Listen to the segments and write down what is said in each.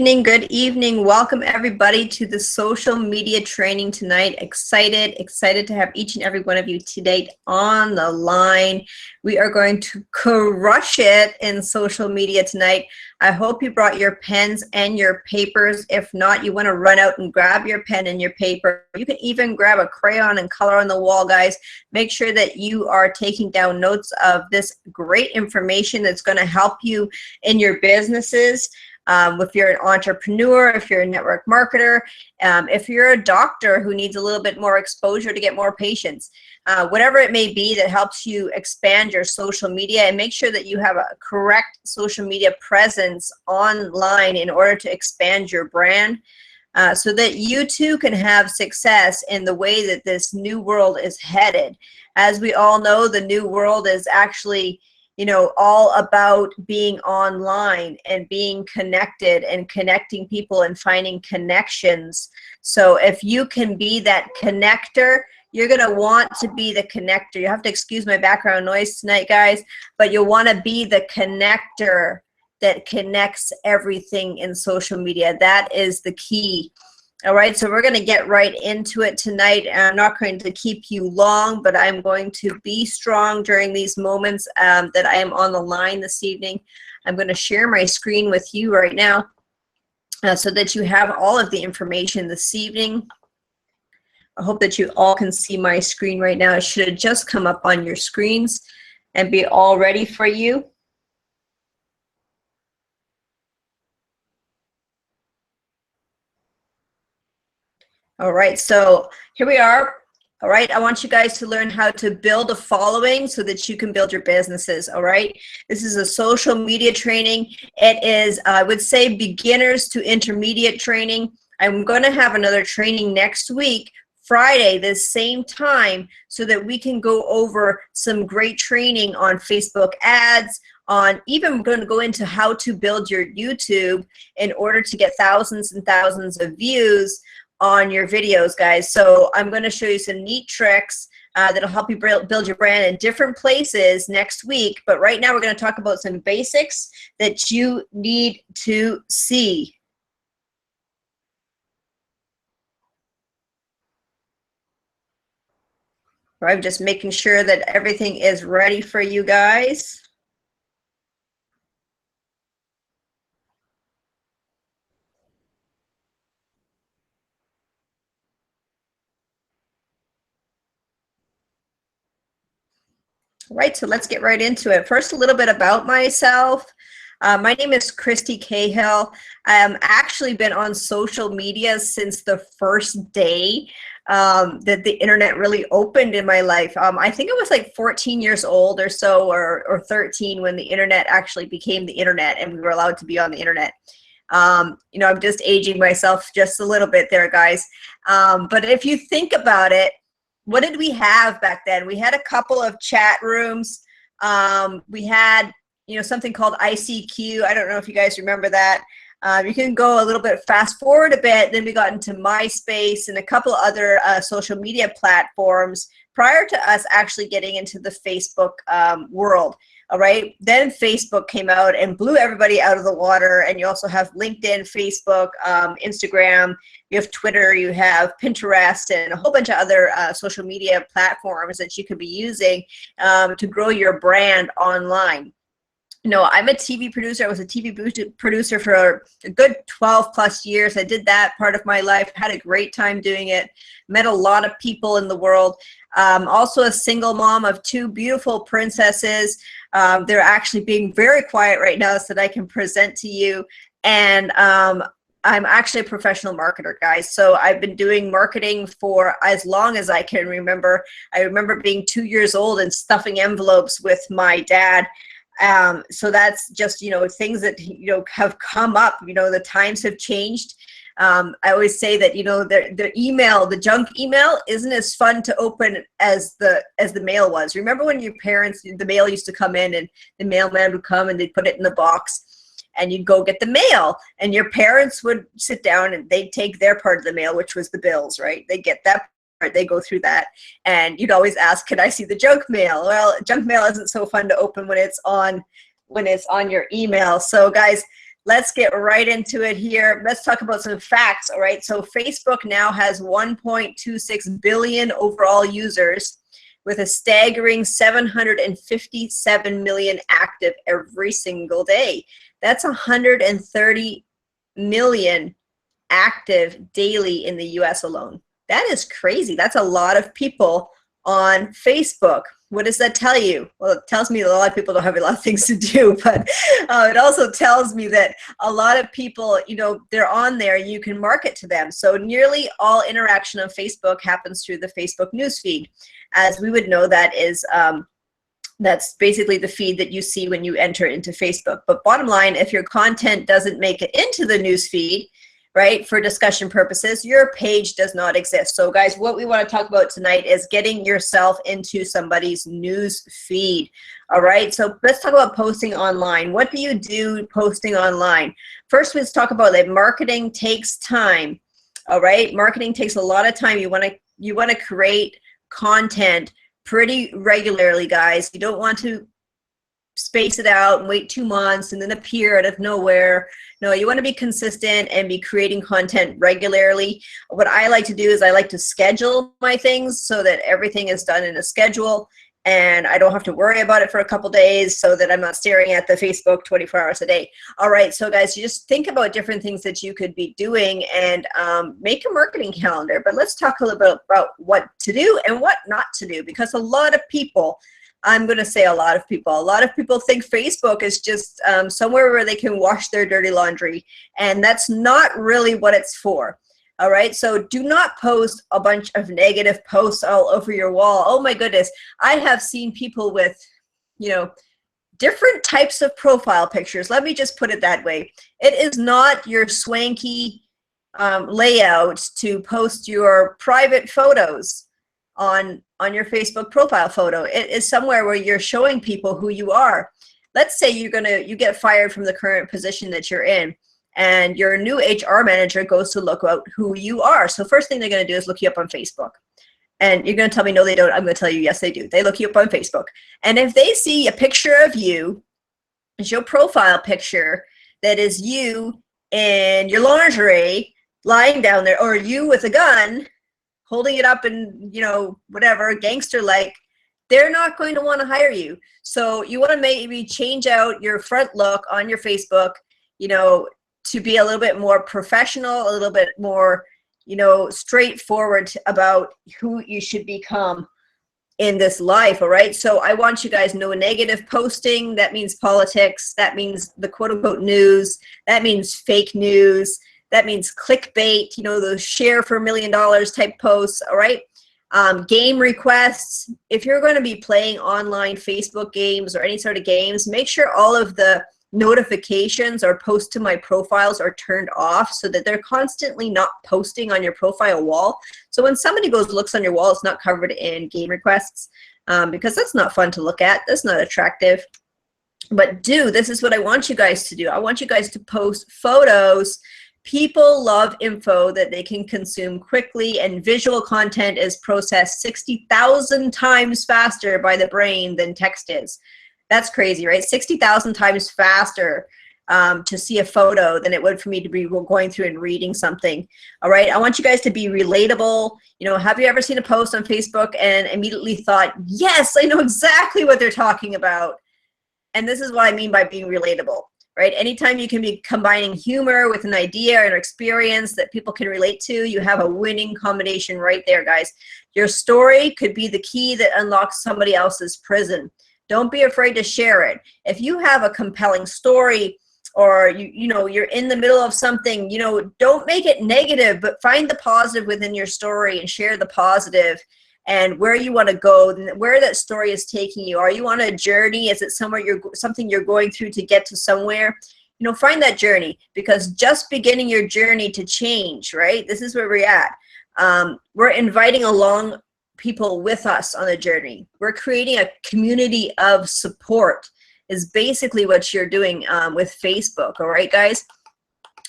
Good evening. Welcome everybody to the social media training tonight. Excited to have each and every one of you today on the line. We are going to crush it in social media tonight. I hope you brought your pens and your papers. If not, you want to run out and grab your pen and your paper. You can even grab a crayon and color on the wall, guys. Make sure that you are taking down notes of this great information that's going to help you in your businesses. If you're an entrepreneur, if you're a network marketer, if you're a doctor who needs a little bit more exposure to get more patients, whatever it may be that helps you expand your social media, and make sure that you have a correct social media presence online in order to expand your brand, so that you too can have success in the way that this new world is headed. As we all know, the new world is actually all about being online and being connected and connecting people and finding connections. So if you can be that connector, you're going to want to be the connector. You have to excuse my background noise tonight, guys, but you'll want to be the connector that connects everything in social media. That is the key. All right, so we're going to get right into it tonight. I'm not going to keep you long, but I'm going to be strong during these moments that I am on the line this evening. I'm going to share my screen with you right now so that you have all of the information this evening. I hope that you all can see my screen right now. It should have just come up on your screens and be all ready for you. All right, so here we are. All right, I want you guys to learn how to build a following so that you can build your businesses. All right, this is a social media training. It is, I would say, beginners to intermediate training. I'm going to have another training next week, Friday, the same time, so that we can go over some great training on Facebook ads, even we're going to go into how to build your YouTube in order to get thousands and thousands of views on your videos, guys. So I'm going to show you some neat tricks that'll help you build your brand in different places next week. But right now we're going to talk about some basics that you need to see. All right, I'm just making sure that everything is ready for you guys. Right, so let's get right into it. First, a little bit about myself. My name is Christy Cahill. I've actually been on social media since the first day that the internet really opened in my life. I think it was like 14 years old or so, or 13, when the internet actually became the internet and we were allowed to be on the internet. I'm just aging myself just a little bit there, guys. But if you think about it, what did we have back then? We had a couple of chat rooms. We had, something called ICQ. I don't know if you guys remember that. You can go a little bit fast forward a bit. Then we got into MySpace and a couple other social media platforms prior to us actually getting into the Facebook world. All right. Then Facebook came out and blew everybody out of the water. And you also have LinkedIn, Facebook, Instagram, you have Twitter, you have Pinterest, and a whole bunch of other social media platforms that you could be using to grow your brand online. I'm a TV producer. I was a TV producer for a good 12 plus years. I did that part of my life, had a great time doing it, met a lot of people in the world. Also a single mom of two beautiful princesses. They're actually being very quiet right now so that I can present to you. And I'm actually a professional marketer, guys. So I've been doing marketing for as long as I can remember. I remember being 2 years old and stuffing envelopes with my dad. So that's just, things that, have come up. The times have changed. I always say that, the email, the junk email isn't as fun to open as the mail was. Remember when your parents, the mail used to come in and the mailman would come and they'd put it in the box and you'd go get the mail, and your parents would sit down and they'd take their part of the mail, which was the bills, right? They get that part, they go through that, and you'd always ask, can I see the junk mail? Well, junk mail isn't so fun to open when it's on your email. So guys, let's get right into it here. Let's talk about some facts, all right? So Facebook now has 1.26 billion overall users with a staggering 757 million active every single day. That's 130 million active daily in the US alone. That is crazy. That's a lot of people on Facebook. What does that tell you? Well, it tells me that a lot of people don't have a lot of things to do, but it also tells me that a lot of people, you know, they're on there, you can market to them. So nearly all interaction on Facebook happens through the Facebook newsfeed. As we would know, that is, that's basically the feed that you see when you enter into Facebook. But bottom line, if your content doesn't make it into the newsfeed, right, for discussion purposes, your page does not exist. So guys, what we want to talk about tonight is getting yourself into somebody's news feed. All right, so let's talk about posting online. What do you do posting online? First, let's talk about that marketing takes time. All right, marketing takes a lot of time. You want to create content pretty regularly, guys. You don't want to space it out and wait 2 months and then appear out of nowhere. No, you want to be consistent and be creating content regularly. What I like to do is I like to schedule my things so that everything is done in a schedule and I don't have to worry about it for a couple days, so that I'm not staring at the Facebook 24 hours a day. All right, so guys, you just think about different things that you could be doing and make a marketing calendar. But let's talk a little bit about what to do and what not to do, because a lot of people, I'm going to say a lot of people think Facebook is just somewhere where they can wash their dirty laundry, and that's not really what it's for. All right, so do not post a bunch of negative posts all over your wall. Oh my goodness, I have seen people with, you know, different types of profile pictures. Let me just put it that way. It is not your swanky layout to post your private photos on your Facebook profile photo. It is somewhere where you're showing people who you are. Let's say you get fired from the current position that you're in, and your new HR manager goes to look out who you are. So first thing they're going to do is look you up on Facebook. And you're going to tell me, no, they don't. I'm going to tell you, yes, they do. They look you up on Facebook. And if they see a picture of you, it's your profile picture, that is you in your lingerie lying down there, or you with a gun holding it up and, you know, whatever, gangster-like, they're not going to want to hire you. So you want to maybe change out your front look on your Facebook, you know, to be a little bit more professional, a little bit more, you know, straightforward about who you should become in this life. All right, so I want you guys to know negative posting. That means politics. That means the quote-unquote news. That means fake news. That means clickbait, you know, those share for $1 million type posts. All right, game requests. If you're going to be playing online Facebook games or any sort of games, make sure all of the notifications or post to my profiles are turned off, so that they're constantly not posting on your profile wall. So when somebody looks on your wall, it's not covered in game requests, because that's not fun to look at. That's not attractive. But this is what I want you guys to do. I want you guys to post photos. People love info that they can consume quickly, and visual content is processed 60,000 times faster by the brain than text is. That's crazy, right? 60,000 times faster to see a photo than it would for me to be going through and reading something. All right, I want you guys to be relatable. You know, have you ever seen a post on Facebook and immediately thought, yes, I know exactly what they're talking about? And this is what I mean by being relatable, right? Anytime you can be combining humor with an idea or an experience that people can relate to, you have a winning combination right there, guys. Your story could be the key that unlocks somebody else's prison. Don't be afraid to share it. If you have a compelling story, or you know, you're in the middle of something, you know, don't make it negative, but find the positive within your story and share the positive and where you want to go, where that story is taking you. Are you on a journey? Is it something you're going through to get to somewhere? You know, find that journey, because just beginning your journey to change, right? This is where we're at. We're inviting along people with us on the journey. We're creating a community of support is basically what you're doing with Facebook. All right, guys?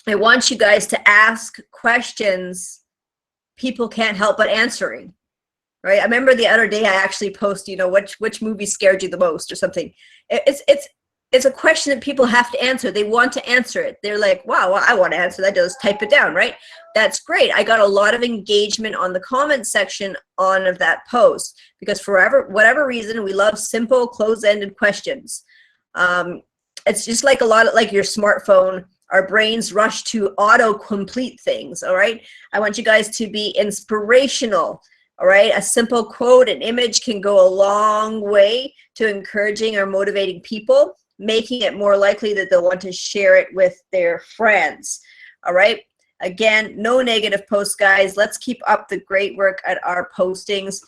I want you guys to ask questions people can't help but answering, right? I remember the other day I actually posted, you know, which movie scared you the most or something. It's it's a question that people have to answer. They want to answer it. They're like, wow, well, I want to answer that. Just type it down, right? That's great. I got a lot of engagement on the comment section on of that post because for whatever reason, we love simple, close-ended questions. It's just like a lot of like your smartphone. Our brains rush to auto-complete things, all right? I want you guys to be inspirational, all right? A simple quote, an image can go a long way to encouraging or motivating people, making it more likely that they'll want to share it with their friends, all right? Again, no negative posts, guys. Let's keep up the great work at our postings.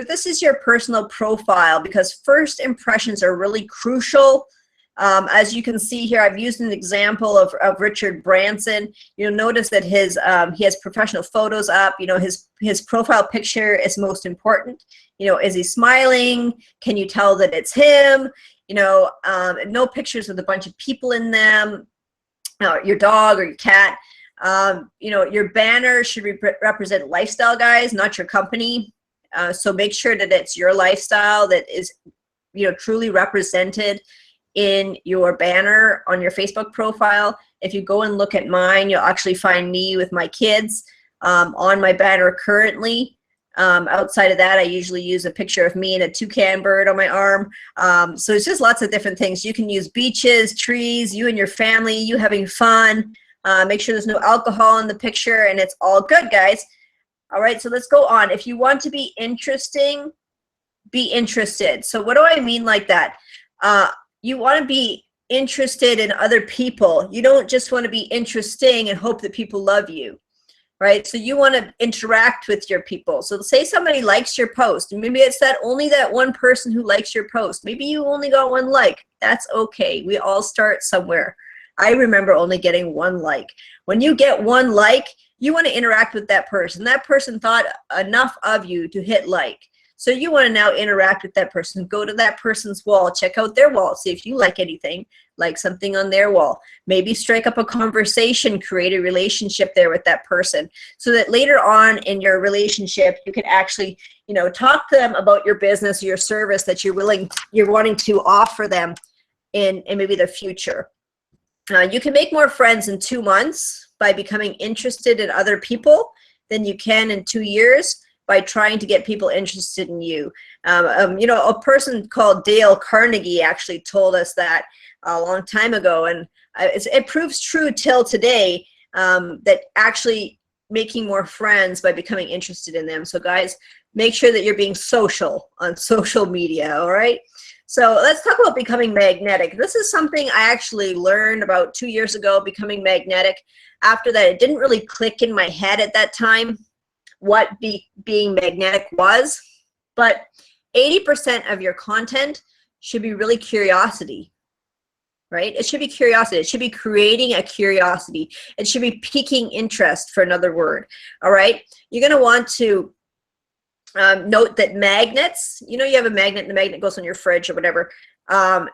This is your personal profile because first impressions are really crucial. As you can see here, I've used an example of Richard Branson. You'll notice that he has professional photos up. You know, his profile picture is most important. You know, is he smiling? Can you tell that it's him? You know, no pictures with a bunch of people in them, your dog or your cat. You know, your banner should represent lifestyle, guys, not your company. So make sure that it's your lifestyle that is, you know, truly represented in your banner on your Facebook profile. If you go and look at mine, you'll actually find me with my kids on my banner currently. Outside of that, I usually use a picture of me and a toucan bird on my arm. So it's just lots of different things. You can use beaches, trees, you and your family, you having fun. Make sure there's no alcohol in the picture and it's all good, guys. All right, so let's go on. If you want to be interesting, be interested. So what do I mean like that? You want to be interested in other people. You don't just want to be interesting and hope that people love you, right? So you want to interact with your people. So say somebody likes your post, and maybe it's only that one person who likes your post. Maybe you only got one like. That's okay. We all start somewhere. I remember only getting one like. When you get one like, you want to interact with that person. That person thought enough of you to hit like. So you want to now interact with that person. Go to that person's wall, check out their wall, see if you like anything, like something on their wall. Maybe strike up a conversation, create a relationship there with that person so that later on in your relationship, you can actually, you know, talk to them about your business or your service that you're wanting to offer them in maybe the future. You can make more friends in 2 months by becoming interested in other people than you can in 2 years by trying to get people interested in you. You know, a person called Dale Carnegie actually told us that a long time ago, and it proves true till today, that actually making more friends by becoming interested in them. So guys, make sure that you're being social on social media, all right? So let's talk about becoming magnetic. This is something I actually learned about 2 years ago, becoming magnetic. After that, it didn't really click in my head at that time what being magnetic was, but 80% of your content should be really curiosity, right? It should be curiosity. It should be creating a curiosity. It should be piquing interest, for another word, all right? You're going to want to note that magnets, you know, you have a magnet and the magnet goes on your fridge or whatever.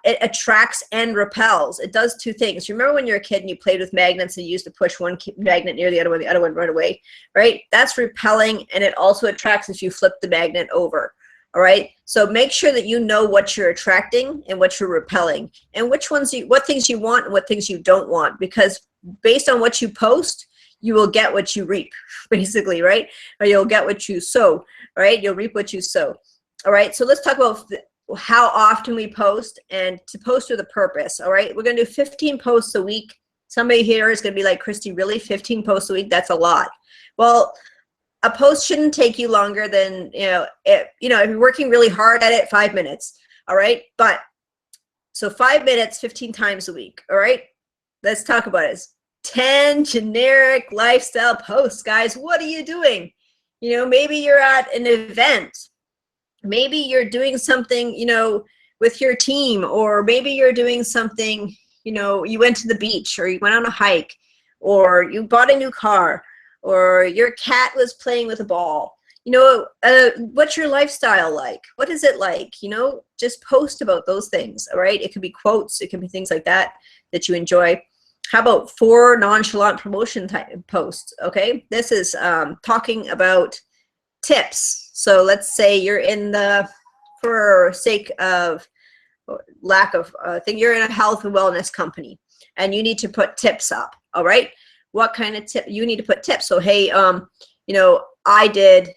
It attracts and repels. It does two things. You remember when you were a kid and you played with magnets and you used to push one magnet near the other one right away, right? That's repelling, and it also attracts if you flip the magnet over, all right? So make sure that you know what you're attracting and what you're repelling, and what things you want and what things you don't want, because based on what you post, you will get what you reap, basically, right? Or you'll get what you sow, right? You'll reap what you sow. All right, so let's talk about how often we post, and to post with a purpose. All right, we're going to do 15 posts a week. Somebody here is going to be like, Christy, really 15 posts a week? That's a lot. Well, a post shouldn't take you longer than, if you're working really hard at it, 5 minutes. All right, but so 5 minutes, 15 times a week. All right, let's talk about it. 10 generic lifestyle posts, guys. What are you doing? You know, maybe you're at an event. Maybe you're doing something, with your team, or maybe you're doing something, you went to the beach, or you went on a hike, or you bought a new car, or your cat was playing with a ball. What's your lifestyle like? What is it like? Just post about those things, all right? It could be quotes. It could be things like that you enjoy. How about 4 nonchalant promotion type posts, okay? This is talking about tips. So let's say you're for sake of lack of thing. You're in a health and wellness company and you need to put tips up. All right. What kind of tip? You need to put tips. So, hey, you know, I did,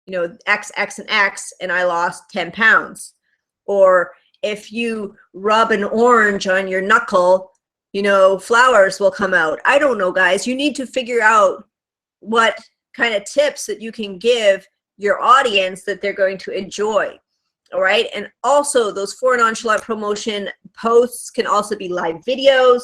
you know, X, X, and X, and I lost 10 pounds. Or if you rub an orange on your knuckle, you know, flowers will come out. I don't know, guys. You need to figure out what kind of tips that you can give your audience that they're going to enjoy. All right. And also those 4 nonchalant promotion posts can also be live videos,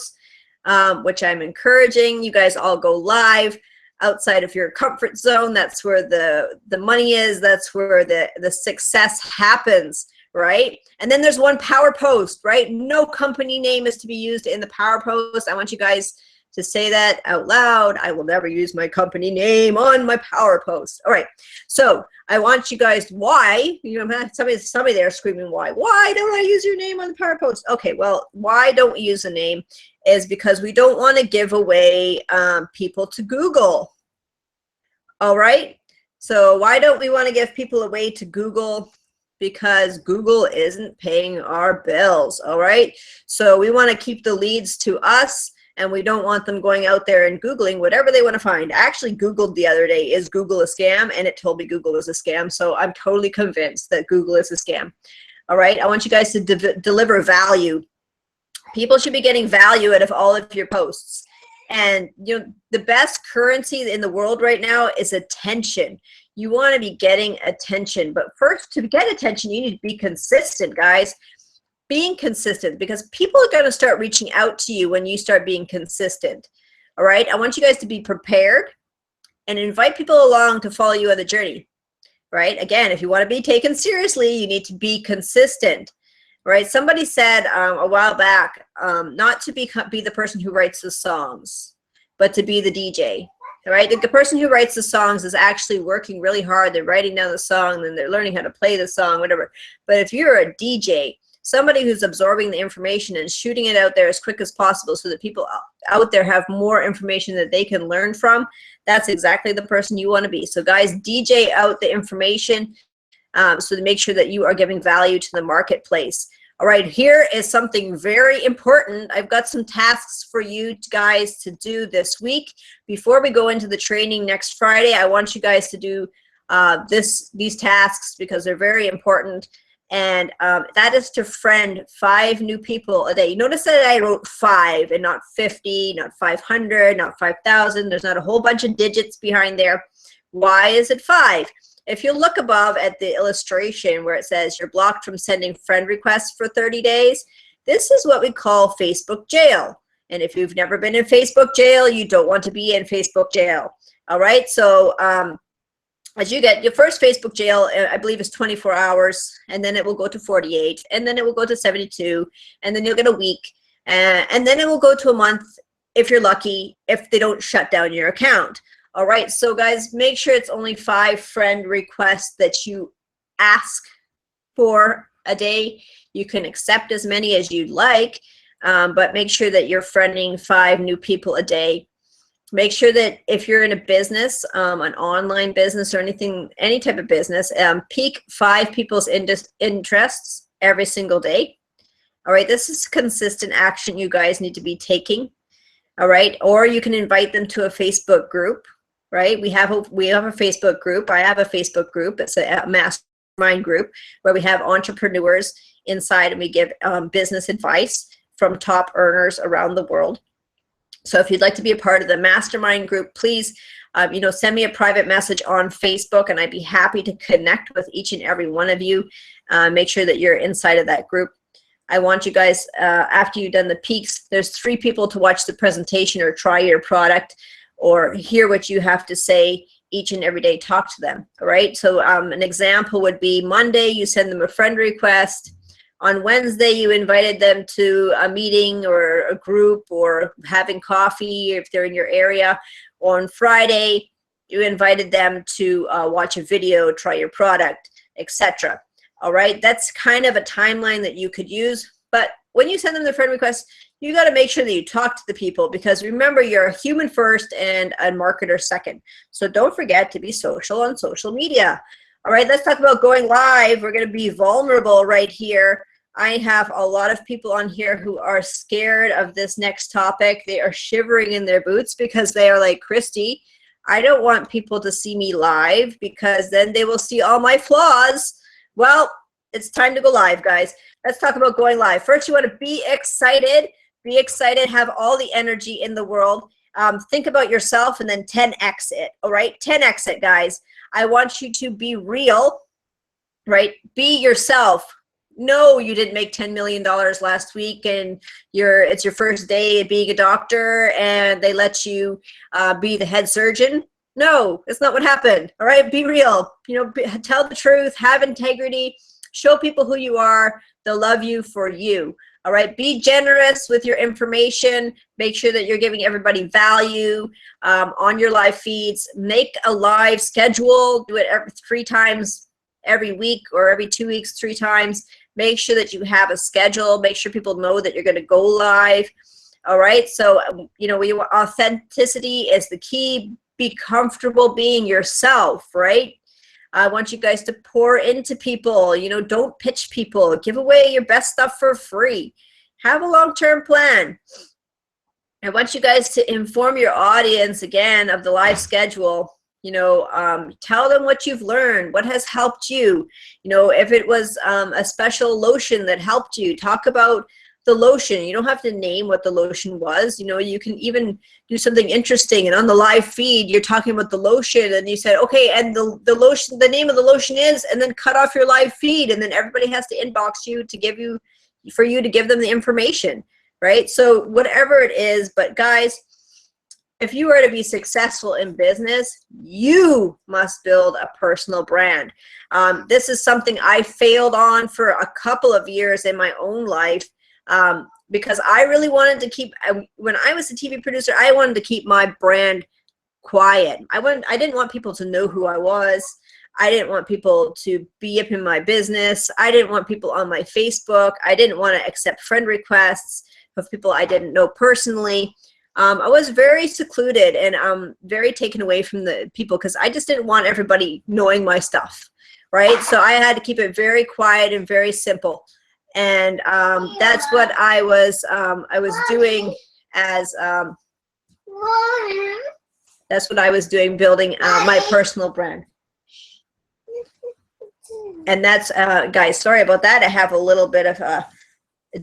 which I'm encouraging you guys all go live outside of your comfort zone. That's where the money is. That's where the success happens, right? And then there's one power post, right? No company name is to be used in the power post. I want you guys to say that out loud. I will never use my company name on my power post. All right. So I want you guys, why? You know, somebody there screaming, why? Why don't I use your name on the power post? Okay, well, why don't we use a name is because we don't want to give away people to Google. All right. So why don't we want to give people away to Google? Because Google isn't paying our bills. All right. So we want to keep the leads to us. And we don't want them going out there and Googling whatever they want to find. I actually Googled the other day, is Google a scam? And it told me Google is a scam. So I'm totally convinced that Google is a scam. All right. I want you guys to deliver value. People should be getting value out of all of your posts. And you know, the best currency in the world right now is attention. You want to be getting attention. But first, to get attention, you need to be consistent, guys. Being consistent, because people are going to start reaching out to you when you start being consistent. All right. I want you guys to be prepared and invite people along to follow you on the journey. Right. Again, if you want to be taken seriously, you need to be consistent. Right. Somebody said a while back, not to be the person who writes the songs, but to be the DJ. All right. The person who writes the songs is actually working really hard. They're writing down the song, then they're learning how to play the song, whatever. But if you're a DJ, somebody who's absorbing the information and shooting it out there as quick as possible so that people out there have more information that they can learn from, that's exactly the person you want to be. So guys, DJ out the information so to make sure that you are giving value to the marketplace. All right, here is something very important. I've got some tasks for you guys to do this week. Before we go into the training next Friday, I want you guys to do these tasks because they're very important. And that is to friend 5 new people a day. You notice that I wrote 5 and not 50, not 500, not 5,000. There's not a whole bunch of digits behind there. Why is it 5? If you look above at the illustration where it says you're blocked from sending friend requests for 30 days, this is what we call Facebook jail. And if you've never been in Facebook jail, you don't want to be in Facebook jail. All right, so as you get your first Facebook jail, I believe is 24 hours, and then it will go to 48, and then it will go to 72, and then you'll get a week, and then it will go to a month if you're lucky, if they don't shut down your account. All right, so guys, make sure it's only 5 friend requests that you ask for a day. You can accept as many as you'd like, but make sure that you're friending 5 new people a day. Make sure that if you're in a business, an online business or anything, any type of business, pique 5 people's interests every single day. All right, this is consistent action you guys need to be taking. All right, or you can invite them to a Facebook group. Right, we have a Facebook group. I have a Facebook group. It's a mastermind group where we have entrepreneurs inside, and we give business advice from top earners around the world. So if you'd like to be a part of the mastermind group, please, send me a private message on Facebook, and I'd be happy to connect with each and every one of you. Make sure that you're inside of that group. I want you guys, after you've done the peaks, there's 3 people to watch the presentation or try your product or hear what you have to say each and every day. Talk to them. All right. So an example would be Monday, you send them a friend request. On Wednesday, you invited them to a meeting or a group or having coffee if they're in your area. On Friday, you invited them to watch a video, try your product, etc. All right, that's kind of a timeline that you could use. But when you send them the friend request, you got to make sure that you talk to the people, because remember, you're a human first and a marketer second. So don't forget to be social on social media. All right, let's talk about going live. We're going to be vulnerable right here. I have a lot of people on here who are scared of this next topic. They are shivering in their boots because they are like, Christy, I don't want people to see me live because then they will see all my flaws. Well, it's time to go live, guys. Let's talk about going live. First, you want to be excited. Be excited, have all the energy in the world. Think about yourself and then 10x it, all right? 10x it, guys. I want you to be real, right? Be yourself. No, you didn't make $10 million last week and it's your first day of being a doctor and they let you be the head surgeon. No, that's not what happened. All right, be real. You know, tell the truth, have integrity, show people who you are. They'll love you for you. All right, be generous with your information. Make sure that you're giving everybody value on your live feeds. Make a live schedule. Do it 3 times every week or every 2 weeks, 3 times. Make sure that you have a schedule. Make sure people know that you're going to go live. All right. So, you know, authenticity is the key. Be comfortable being yourself, right? I want you guys to pour into people. You know, don't pitch people. Give away your best stuff for free. Have a long-term plan. I want you guys to inform your audience again of the live schedule. You know, tell them what you've learned, what has helped you. You know, if it was a special lotion that helped you, talk about the lotion. You don't have to name what the lotion was. You know, you can even do something interesting. And on the live feed, you're talking about the lotion and you said, okay, and the lotion, the name of the lotion is, and then cut off your live feed. And then everybody has to inbox you to give you, for you to give them the information, right? So whatever it is, but guys, if you are to be successful in business, you must build a personal brand. This is something I failed on for a couple of years in my own life because I really wanted to keep, when I was a TV producer, I wanted to keep my brand quiet. I didn't want people to know who I was. I didn't want people to be up in my business. I didn't want people on my Facebook. I didn't want to accept friend requests of people I didn't know personally. I was very secluded and very taken away from the people because I just didn't want everybody knowing my stuff, right? So I had to keep it very quiet and very simple. And that's what I was doing as, that's what I was doing, building my personal brand. And that's, guys, sorry about that. I have a little bit of a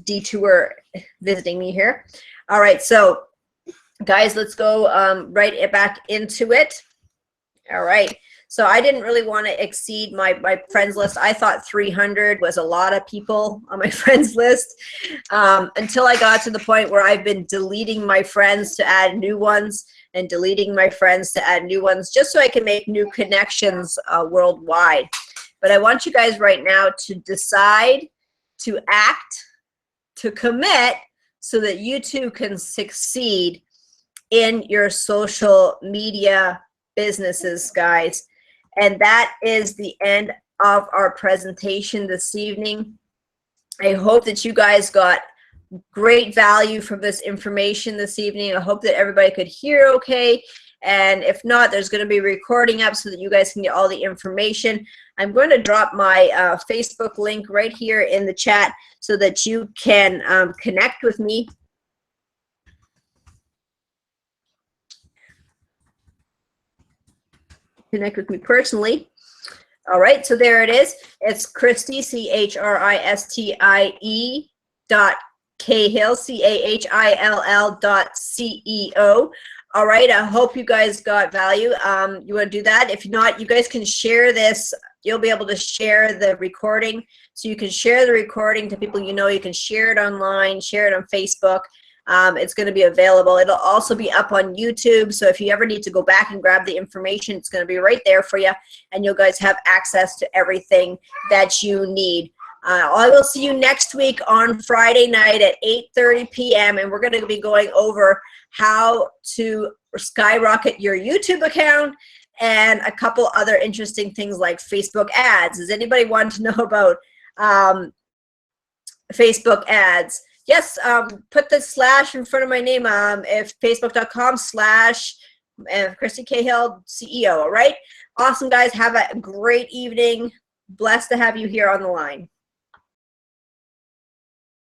detour visiting me here. All right, so guys, let's go right back into it. All right. So I didn't really want to exceed my friends list. I thought 300 was a lot of people on my friends list until I got to the point where I've been deleting my friends to add new ones and deleting my friends to add new ones just so I can make new connections worldwide. But I want you guys right now to decide, to act, to commit so that you too can succeed in your social media businesses, guys. And that is the end of our presentation this evening. I hope that you guys got great value from this information this evening. I hope that everybody could hear okay. And if not, there's going to be a recording up so that you guys can get all the information. I'm going to drop my Facebook link right here in the chat so that you can connect with me. Connect with me personally. All right, so there it is. It's Christie, CHRISTIE .Cahill, CAHILL.CEO. All right, I hope you guys got value. You want to do that? If not, you guys can share this. You'll be able to share the recording. So you can share the recording to people you know. You can share it online, share it on Facebook. It's going to be available. It'll also be up on YouTube. So if you ever need to go back and grab the information, it's going to be right there for you. And you guys have access to everything that you need. I will see you next week on Friday night at 8:30 p.m. And we're going to be going over how to skyrocket your YouTube account and a couple other interesting things like Facebook ads. Does anybody want to know about Facebook ads? Yes, put the slash in front of my name if facebook.com/ Christie Cahill CEO. All right. Awesome, guys. Have a great evening. Blessed to have you here on the line.